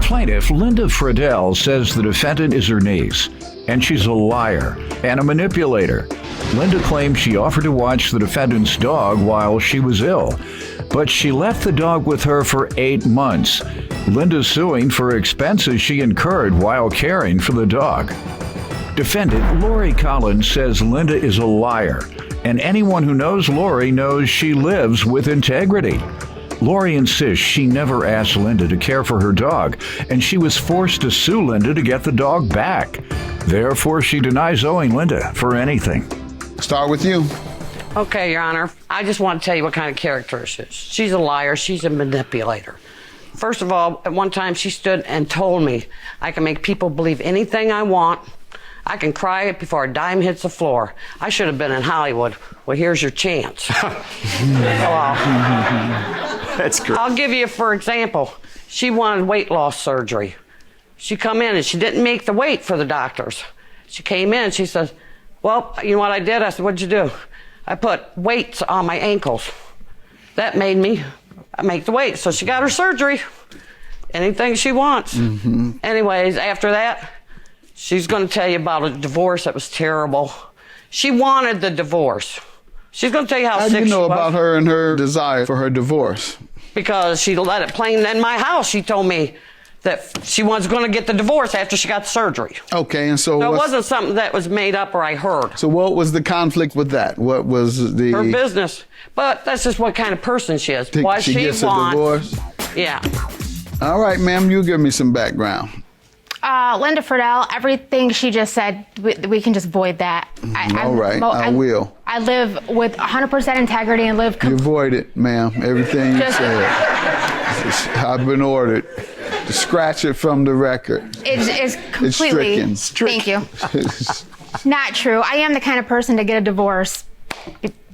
Plaintiff Linda Friedel says the defendant is her niece, and she's a liar and a manipulator. Linda claims she offered to watch the defendant's dog while she was ill, but she left the dog with her for 8 months. Linda's suing for expenses she incurred while caring for the dog. Defendant Lori Collins says Linda is a liar, and anyone who knows Lori knows she lives with integrity. Lori insists she never asked Linda to care for her dog, and she was forced to sue Linda to get the dog back. Therefore, she denies owing Linda for anything. Start with you. Okay, Your Honor. I just want to tell you what kind of character she is. She's a liar. She's a manipulator. First of all, at one time she stood and told me I can make people believe anything I want. I can cry it before a dime hits the floor. I should have been in Hollywood. Well, here's your chance. That's great. I'll give you, for example, she wanted weight loss surgery. She come in and she didn't make the weight for the doctors. She came in and she says, well, you know what I did? I said, what'd you do? I put weights on my ankles. That made me make the weight. So she got her surgery. Anything she wants. Mm-hmm. Anyways, after that, she's going to tell you about a divorce that was terrible. She wanted the divorce. She's going to tell you how sick she was. How do you know about her and her desire for her divorce? Because she let it plain in my house. She told me that she was going to get the divorce after she got the surgery. Okay, and so it wasn't something that was made up or I heard. So what was the conflict with that? What was the... Her business. But that's just what kind of person she is. What she gets wants. a divorce? Yeah. All right, ma'am, you give me some background. Linda Friedel, everything she just said, we can just void that. All right, I will. I live with 100% integrity and live... You void it, ma'am. Everything you said. I've been ordered to scratch it from the record. It's completely... It's stricken. Thank you. Not true. I am the kind of person to get a divorce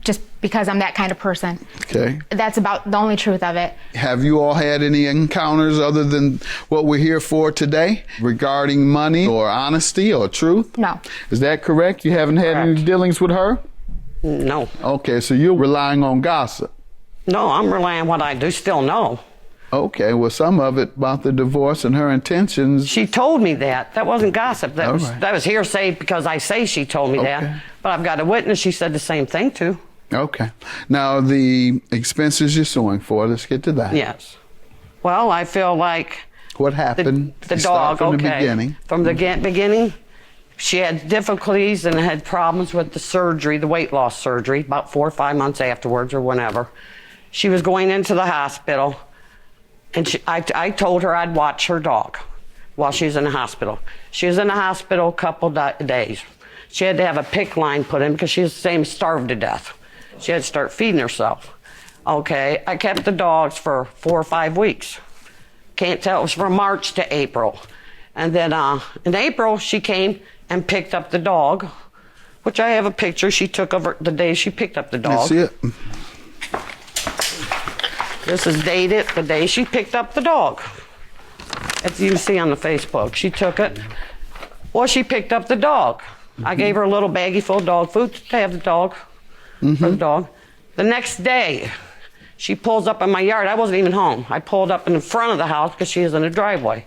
just because I'm that kind of person. Okay. That's about the only truth of it. Have you all had any encounters other than what we're here for today regarding money or honesty or truth? No. Is that correct? You haven't had any dealings with her? No. Okay, so you're relying on gossip. No, I'm relying on what I do still know. Okay, well, some of it about the divorce and her intentions. She told me that. That wasn't gossip. That was right. That was hearsay because I say she told me that. But I've got a witness she said the same thing to. Okay. Now, the expenses you're suing for, let's get to that. Yes. Well, I feel like... What happened? The dog, from the beginning. From the beginning, she had difficulties and had problems with the surgery, the weight loss surgery, about 4 or 5 months afterwards or whenever. She was going into the hospital, and I told her I'd watch her dog while she was in the hospital. She was in the hospital a couple days. She had to have a PICC line put in because she was starved to death. She had to start feeding herself. Okay, I kept the dogs for 4 or 5 weeks. Can't tell, it was from March to April. And then in April, she came and picked up the dog, which I have a picture she took of her the day she picked up the dog. That's it. This is dated the day she picked up the dog. As you can see on the Facebook, she took it. Well, she picked up the dog. I gave her a little baggie full of dog food to have the dog. For the dog. The next day, she pulls up in my yard. I wasn't even home. I pulled up in the front of the house because she was in the driveway.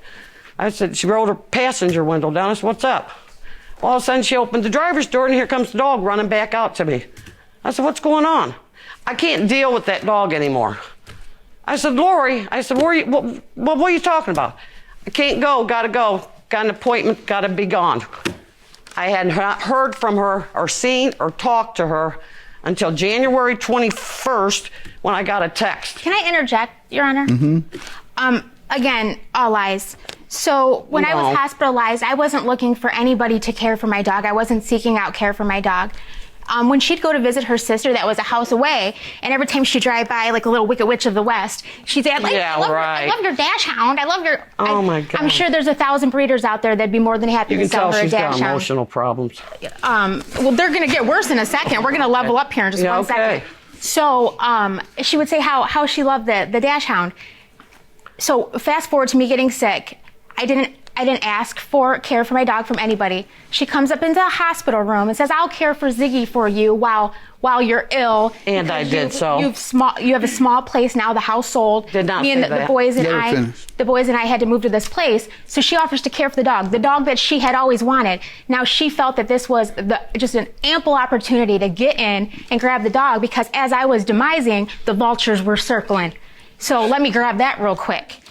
I said, she rolled her passenger window down. I said, what's up? Well, all of a sudden, she opened the driver's door, and here comes the dog running back out to me. I said, what's going on? I can't deal with that dog anymore. I said, Lori, I said, what are you talking about? I can't go, gotta go. Got an appointment, gotta be gone. I hadn't heard from her or seen or talked to her until January 21st when I got a text. Can I interject, Your Honor? Again, all lies. So when I was hospitalized, I wasn't looking for anybody to care for my dog. I wasn't seeking out care for my dog. When she'd go to visit her sister that was a house away, and every time she'd drive by like a little Wicked Witch of the West, she'd say, I love your dash hound. I love your... Oh, my God. I'm sure there's 1,000 breeders out there that'd be more than happy to sell her a dash hound. You can tell she's got emotional problems. Well, they're going to get worse in a second. We're going to level up here in just 1 second. So she would say how she loved the dash hound. So fast forward to me getting sick. I didn't I didn't ask for care for my dog from anybody. She comes up into the hospital room and says, I'll care for Ziggy for you while you're ill. And I did so. You have a small place now, the house sold. Did not Me and say that. the boys and Never I, finished. the boys and I had to move to this place. So she offers to care for the dog that she had always wanted. Now she felt that this was just an ample opportunity to get in and grab the dog, because as I was demising, the vultures were circling. So let me grab that real quick.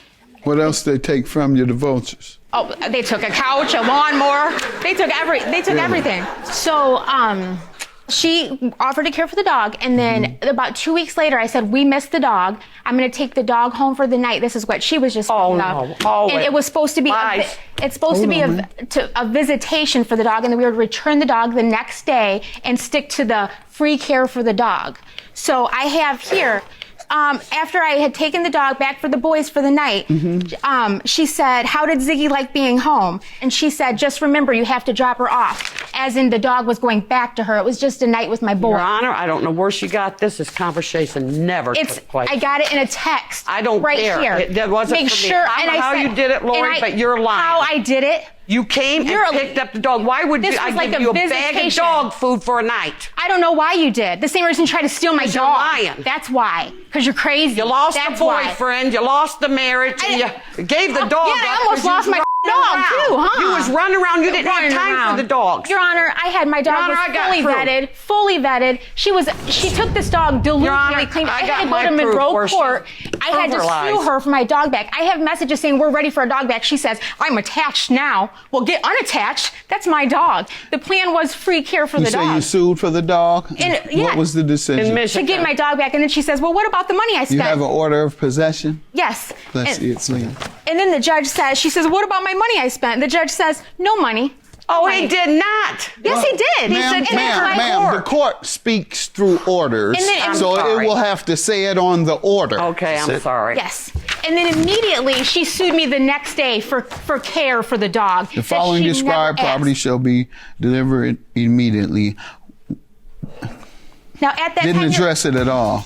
What else they take from you, the vultures? Oh, they took a couch, a lawnmower. They took everything. So, she offered to care for the dog, and then about 2 weeks later, I said, we missed the dog. I'm going to take the dog home for the night. This is what she was just Oh, saying. no. And it was supposed to be a visitation for the dog, and then we would return the dog the next day and stick to the free care for the dog. So I have here, after I had taken the dog back for the boys for the night, she said, how did Ziggy like being home? And she said, just remember, you have to drop her off. As in, the dog was going back to her. It was just a night with my boy. Your Honor, I don't know where she got this. This conversation never took place. I got it in a text. I don't right care. Here. That wasn't Make for me. sure. I don't know how you did it, Lori, but you're lying. How I did it? You came and picked up the dog. Why would This I was like give a you a bag of visitation. dog food for a night? I don't know why you did. The same reason you tried to steal my 'Cause dog. you're lying. That's why. Because you're crazy. You lost That's the why. boyfriend, you lost the marriage, and you gave the dog Yeah, I up almost 'cause you lost my was dog running too, around. huh? You was running around. You didn't have Running time around. for the dogs. Your Honor, I had my dog Your Honor, I got fully vetted. She took this dog Your Honor, delusionally clean. I I got had to my go to proof Monroe where she Court. I had to proved her sue lies. her for my dog back. I have messages saying we're ready for a dog back. She says, I'm attached now. Well, get unattached. That's my dog. The plan was free care for You the say dog. you sued for the dog? And, yeah. What was the decision? In To Michigan. get my dog back. And then she says, well, what about the money I You spent? have an order of possession? Yes. Let's see it, Selena. And then the judge says, she says, what about my money I spent? The judge says, no money. Oh, he did not. Yes, he did. He said, Ma'am, the court speaks through orders, And then- I'm so sorry. it will have to say it on the order. Okay, I'm sorry. Yes. And then immediately she sued me the next day for care for the dog. The following that she described never property asked. shall be delivered immediately. Now at that Didn't time, address it at all.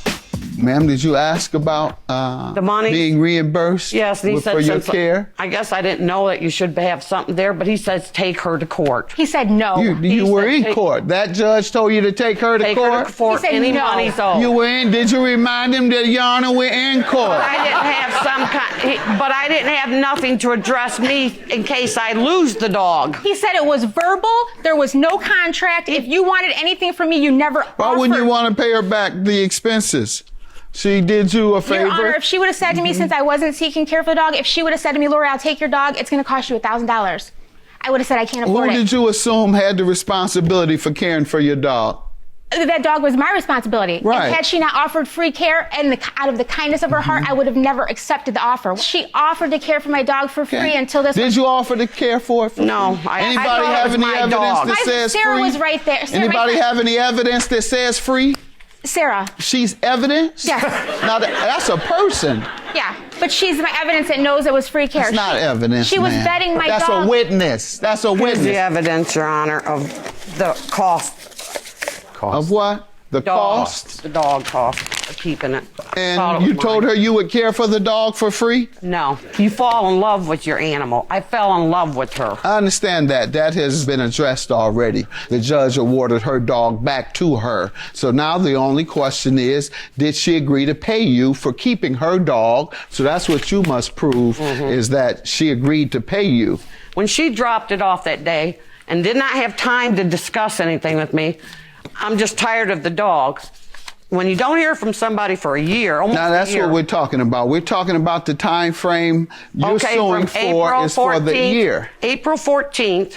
Ma'am, did you ask about The money? being reimbursed Yes, and he said for your since- care? I guess I didn't know that you should have something there, but he says take her to court. he said no. You were said in take- court. That judge told you to take her to Take court? her to court. He said Any no. money's owed. You were in. Did you remind him that Your Honor, we're in court? But I didn't have but I didn't have nothing to address me in case I lose the dog. He said it was verbal. There was no contract. If you wanted anything from me, you never Why wouldn't you want to pay her back the expenses? She did you a favor? Your Honor, if she would have said to me, since I wasn't seeking care for the dog, if she would have said to me, Lori, I'll take your dog, it's going to cost you $1,000. I would have said I can't Who afford did it. you assume had the responsibility for caring for your dog? That dog was my responsibility. Right. And had she not offered free care and out of the kindness of her heart, I would have never accepted the offer. She offered to care for my dog for free until this. Did you offer to care for it? No, I Anybody thought it have was any my evidence dog. that says Sarah free? was right there. Sarah, Anybody my- have any evidence that says free? Sarah. She's evidence? Yes. Now that's a person. Yeah, but she's my evidence that knows it was free care. That's not evidence. She was ma'am. vetting my That's dog. a witness. That's a Here's witness. the evidence, Your Honor, of the cost. Of what? The cost? The dog cost of keeping it. Thought And it you was told mine. her you would care for the dog for free? No. You fall in love with your animal. I fell in love with her. I understand that. That has been addressed already. The judge awarded her dog back to her. So now the only question is, did she agree to pay you for keeping her dog? So that's what you must prove, is that she agreed to pay you. When she dropped it off that day and did not have time to discuss anything with me, I'm just tired of the dog. When you don't hear from somebody for a year, almost Now that's a year. what we're talking about. We're talking about the time frame you're suing from for April is for the 14th year. April 14th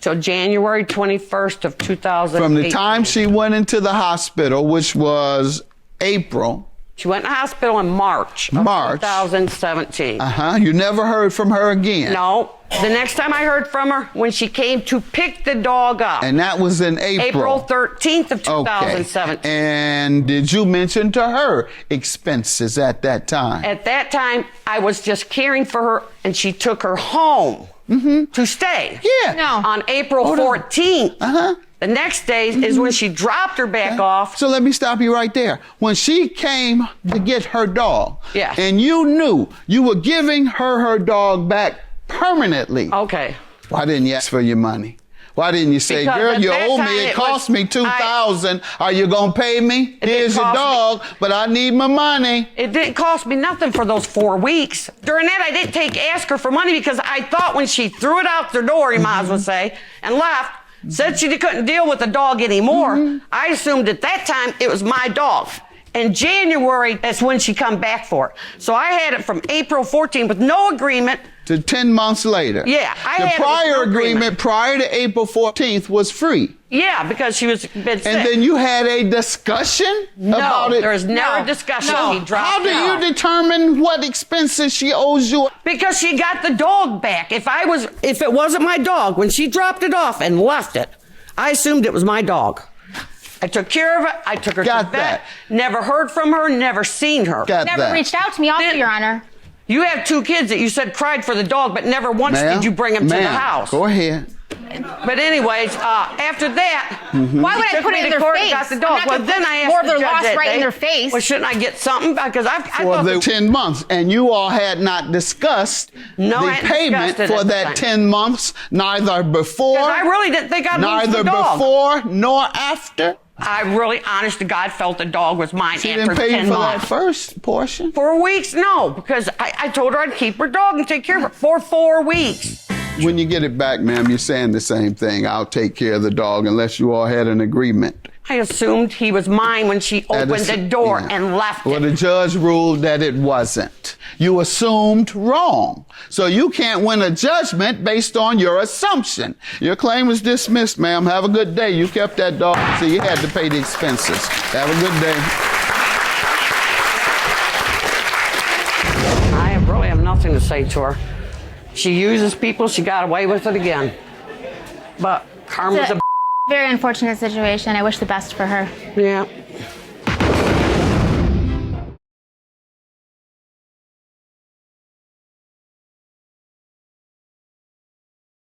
till January 21st of 2008. From the time she went into the hospital, which was April. She went to the hospital in March of 2017. You never heard from her again. No. The next time I heard from her, when she came to pick the dog up. And that was in April. April 13th of 2017. Okay. And did you mention to her expenses at that time? At that time, I was just caring for her, and she took her home to stay. Yeah. No. On April 14th. The next day is when she dropped her back off. So let me stop you right there. When she came to get her dog, Yeah. and you knew you were giving her dog back permanently. Okay. Why didn't you ask for your money? Why didn't you say, Because girl, at you that owe time me, it it cost was- me $2,000. Are you going to pay me? It Here's your cost me- dog, but I need my money. It didn't cost me nothing for those 4 weeks. During that, I didn't ask her for money because I thought when she threw it out the door, you might as well say, and left, said she couldn't deal with the dog anymore, I assumed at that time it was my dog. In January, that's when she come back for it. So I had it from April 14th with no agreement. To 10 months later. Yeah, I the had it with prior no agreement prior to April 14th was free. Yeah, because she was been sick. And then you had a discussion about it. There was never a discussion. No. He dropped How do it off. you determine what expenses she owes you? Because she got the dog back. If it wasn't my dog, when she dropped it off and left it, I assumed it was my dog. I took care of it. I took her Got to vet. that. Never heard from her. Never seen her. Got Never that. reached out to me, also, Did- Your Honor. You have 2 kids that you said cried for the dog, but never once Ma'am? did you bring them to the Ma'am, house. Go ahead. But anyways, after that, Why would I took put me it in to their court face? and got the I'm dog. not Well, gonna then put I asked more of the their judge loss that right in day, their face. Well, shouldn't I get something? Because I For thought the 10 months. And you all had not discussed No, I the hadn't payment discussed it for at the that time. 10 months, neither before, I really didn't think I'd lose neither the dog. before nor after. I really, honest to God, felt the dog was mine She after didn't pay 10 you for months. that first portion? 4 weeks? No, because I told her I'd keep her dog and take care of it for 4 weeks. When you get it back, ma'am, you're saying the same thing. I'll take care of the dog unless you all had an agreement. I assumed he was mine when she opened the door Yeah. and left Well, it. the judge ruled that it wasn't. You assumed wrong. So you can't win a judgment based on your assumption. Your claim is dismissed, ma'am. Have a good day. You kept that dog, so you had to pay the expenses. Have a good day. I really have nothing to say to her. She uses people. She got away with it again. But karma's It's a very unfortunate situation. I wish the best for her. yeah.